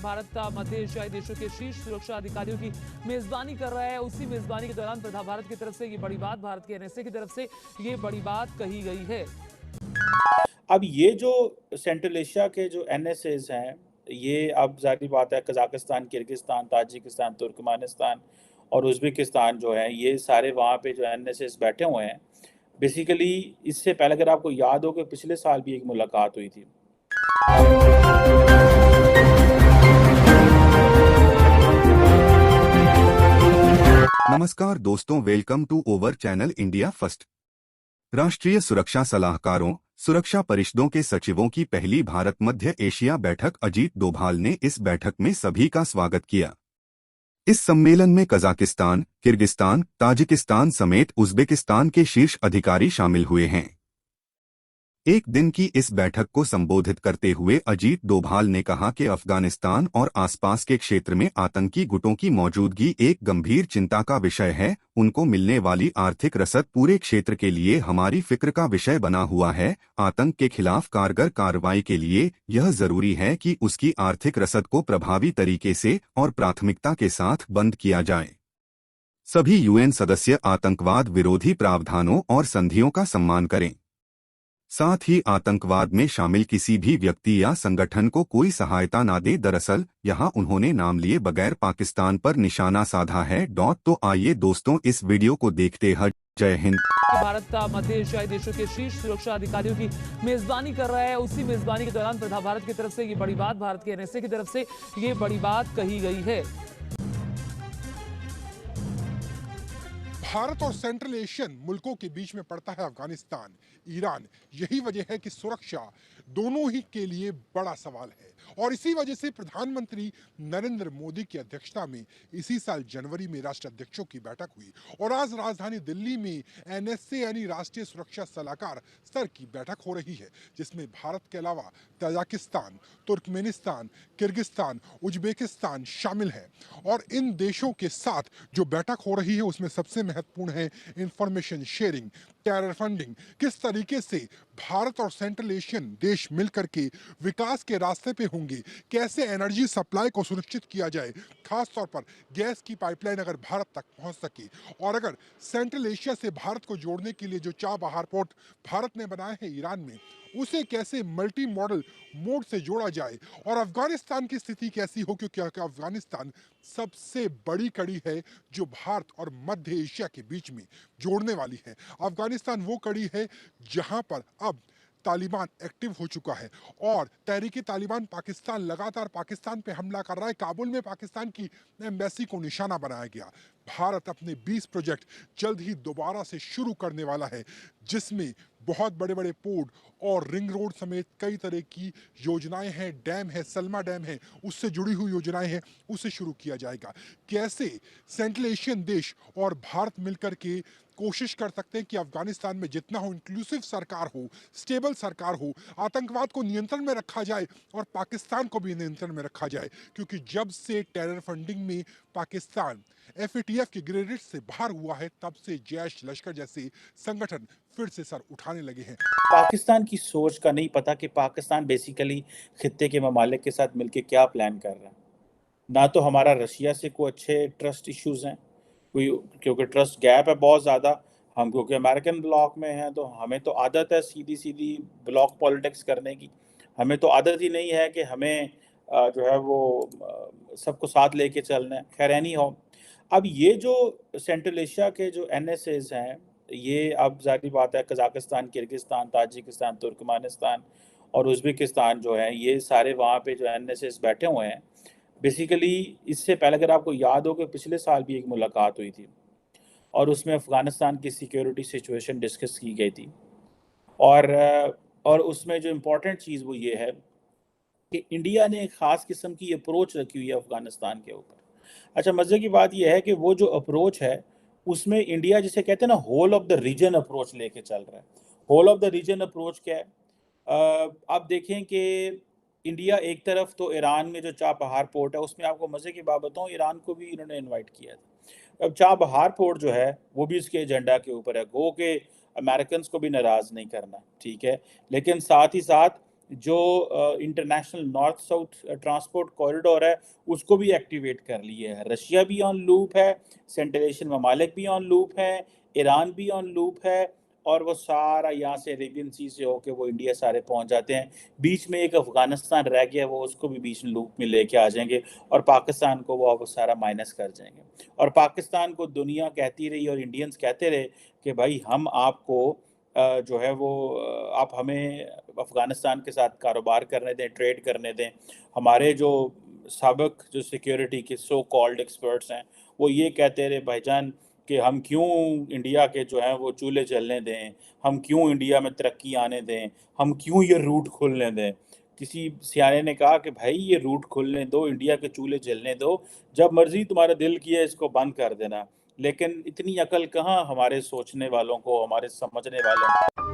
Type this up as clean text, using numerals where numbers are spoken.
भारत मध्य एशियाई देशों के शीर्ष सुरक्षा अधिकारियों की मेजबानी कर रहा है। उसी मेजबानी के दौरान भारत की तरफ से ये बड़ी बात, भारत के एनएसए की तरफ से ये बड़ी बात कही गई है। अब ये जो सेंट्रल एशिया के जो एनएसएज हैं, ये अब ज़ाहिर बात है कज़ाकिस्तान, किर्गिस्तान, ताजिकिस्तान, तुर्कमेनिस्तान और उज़्बेकिस्तान जो है, ये सारे वहाँ पे जो एनएसएज बैठे हुए हैं। बेसिकली इससे पहले अगर आपको याद हो कि पिछले साल भी एक मुलाकात हुई थी। नमस्कार दोस्तों, welcome to our channel India first. राष्ट्रीय सुरक्षा सलाहकारों, सुरक्षा परिषदों के सचिवों की पहली भारत मध्य एशिया बैठक अजीत डोभाल ने इस बैठक में सभी का स्वागत किया। इस सम्मेलन में कजाकिस्तान, किर्गिस्तान, ताजिकिस्तान समेत उज़्बेकिस्तान के शीर्ष अधिकारी शामिल हुए हैं। एक दिन की इस बैठक को संबोधित करते हुए अजीत डोभाल ने कहा कि अफगानिस्तान और आसपास के क्षेत्र में आतंकी गुटों की मौजूदगी एक गंभीर चिंता का विषय है। उनको मिलने वाली आर्थिक रसद पूरे क्षेत्र के लिए हमारी फिक्र का विषय बना हुआ है। आतंक के खिलाफ कारगर कार्रवाई के लिए यह जरूरी है कि उसकी आर्थिक रसद को प्रभावी तरीके से और प्राथमिकता के साथ बंद किया जाए। सभी यूएन सदस्य आतंकवाद विरोधी प्रावधानों और संधियों का सम्मान करें। साथ ही आतंकवाद में शामिल किसी भी व्यक्ति या संगठन को कोई सहायता न दे। दरअसल यहाँ उन्होंने नाम लिए बगैर पाकिस्तान पर निशाना साधा है। तो आइए दोस्तों इस वीडियो को देखते हैं। जय हिंद। भारत मध्य एशियाई देशों के शीर्ष सुरक्षा अधिकारियों की मेजबानी कर रहा है। उसी मेजबानी के दौरान भारत की तरफ से ये बड़ी बात, भारत के एनएसए की तरफ से ये बड़ी बात कही गई है। भारत और सेंट्रल एशियन मुल्कों के बीच में पड़ता है अफगानिस्तान, ईरान। यही वजह है कि सुरक्षा दोनों ही के लिए बड़ा सवाल है और इसी वजह से प्रधानमंत्री नरेंद्र मोदी की अध्यक्षता में इसी साल जनवरी में राष्ट्राध्यक्षों की बैठक हुई और आज राजधानी दिल्ली में एनएसए यानी राष्ट्रीय सुरक्षा सलाहकार स्तर की बैठक हो रही है, जिसमें भारत के अलावा तजाकिस्तान, तुर्कमेनिस्तान, किर्गिस्तान, उज्बेकिस्तान शामिल है। और इन देशों के साथ जो बैठक हो रही है उसमें सबसे महत्वपूर्ण है इंफॉर्मेशन शेयरिंग, टेरर फंडिंग। किस तरीके से भारत और सेंट्रल एशियन देश मिलकर के विकास के रास्ते पे होंगे, कैसे एनर्जी सप्लाई को सुनिश्चित किया जाए, खास तौर पर गैस की पाइपलाइन अगर भारत तक पहुंच सके और अगर सेंट्रल एशिया से भारत को जोड़ने के लिए जो चाबहार पोर्ट भारत ने बनाए हैं ईरान में, उसे कैसे मल्टी मॉडल मोड से जोड़ा जाए और अफगानिस्तान की स्थिति कैसी हो, क्योंकि अफगानिस्तान सबसे बड़ी कड़ी है जो भारत और मध्य एशिया के बीच में जोड़ने वाली है। अफगानिस्तान वो कड़ी है जहां पर अब तालिबान एक्टिव हो चुका है और तहरीक तालिबान पाकिस्तान लगातार पाकिस्तान पे हमला कर रहा है। काबुल में पाकिस्तान की एम्बेसी को निशाना बनाया गया। भारत अपने 20 प्रोजेक्ट जल्द ही दोबारा से शुरू करने वाला है, जिसमें बहुत बड़े बड़े पोर्ट और रिंग रोड समेत कई तरह की योजनाएं हैं। डैम है, सलमा डैम है, उससे जुड़ी हुई योजनाएं हैं, उसे शुरू किया जाएगा। कैसे सेंट्रल एशियन देश और भारत मिलकर के कोशिश कर सकते हैं कि अफगानिस्तान में जितना हो इंक्लूसिव सरकार हो, स्टेबल सरकार हो, आतंकवाद को नियंत्रण में रखा जाए और पाकिस्तान को भी नियंत्रण में रखा जाए, क्योंकि जब से टेरर फंडिंग में पाकिस्तान एफएटीएफ के ग्रे लिस्ट से बाहर हुआ है, तब से जैश लश्कर जैसे संगठन फिर से सर उठाने लगे हैं। पाकिस्तान की सोच का नहीं पता कि पाकिस्तान बेसिकली खित्ते के ममालिक के साथ मिलके क्या प्लान कर रहा है। ना तो हमारा रशिया से कोई अच्छे ट्रस्ट इश्यूज़ हैं, कोई क्योंकि ट्रस्ट गैप है बहुत ज़्यादा। हम क्योंकि अमेरिकन ब्लॉक में हैं तो हमें तो आदत है सीधी-सीधी ब्लॉक पॉलिटिक्स करने की। हमें तो आदत ही नहीं है कि हमें जो है वो सबको साथ लेके चलना है। खैर एनी हाउ, अब ये जो सेंट्रल एशिया के जो एनएसएज हैं, ये अब ज़ाहिर बात है कज़ाकिस्तान, किर्गिस्तान, ताजिकिस्तान, तुर्कमेनिस्तान और उज़्बेकिस्तान जो है, ये सारे वहाँ पे जो एनएसएज बैठे हुए हैं। बेसिकली इससे पहले अगर आपको याद हो कि पिछले साल भी एक मुलाकात हुई थी और उसमें अफ़गानिस्तान की सिक्योरिटी सिचुएशन डिस्कस की गई थी और उसमें जो इम्पोर्टेंट चीज़ वो ये है कि इंडिया ने एक ख़ास किस्म की अप्रोच रखी हुई है अफ़गानिस्तान के ऊपर। अच्छा, मज़े की बात ये है कि वो जो अप्रोच है, उसमें इंडिया जिसे कहते हैं ना whole of the region approach लेके चल रहा है। Whole of the region approach क्या है? आप देखें कि इंडिया एक तरफ तो ईरान में जो चाबहार पोर्ट है, उसमें आपको मज़े की बात बताऊँ, ईरान को भी इन्होंने इनवाइट किया था। अब चाबहार पोर्ट जो है, वो भी इसके एजेंडा के ऊपर है। गो के अमेरिकन्स को भी नाराज़ नहीं करना, ठीक है? लेकिन साथ ही साथ जो international north south transport corridor है उसको भी एक्टिवेट कर लिए है। रशिया भी ऑन लूप है, सेंट्रल एशियन ममालिक भी ऑन लूप है, ईरान भी ऑन लूप है, और वो सारा यहाँ से अरेबियन सी से होके वो इंडिया सारे पहुँच जाते हैं। बीच में एक अफगानिस्तान रह गया, वो उसको भी बीच में लूप में लेके आ जाएंगे और पाकिस्तान को वो सारा माइनस कर जाएंगे। और पाकिस्तान को दुनिया कहती रही और इंडियंस कहते रहे कि भाई हम आपको जो है वो आप हमें अफ़गानिस्तान के साथ कारोबार करने दें, ट्रेड करने दें। हमारे जो साबिक जो सिक्योरिटी के सो कॉल्ड एक्सपर्ट्स हैं वो ये कहते रहे भाईजान कि हम क्यों इंडिया के जो हैं वो चूल्हे जलने दें, हम क्यों इंडिया में तरक्की आने दें, हम क्यों ये रूट खोलने दें। किसी सियाने ने कहा कि भाई ये रूट खोलने दो, इंडिया के चूल्हे जलने दो, जब मर्जी तुम्हारा दिल किया इसको बंद कर देना। लेकिन इतनी अकल कहाँ हमारे सोचने वालों को, हमारे समझने वालों को।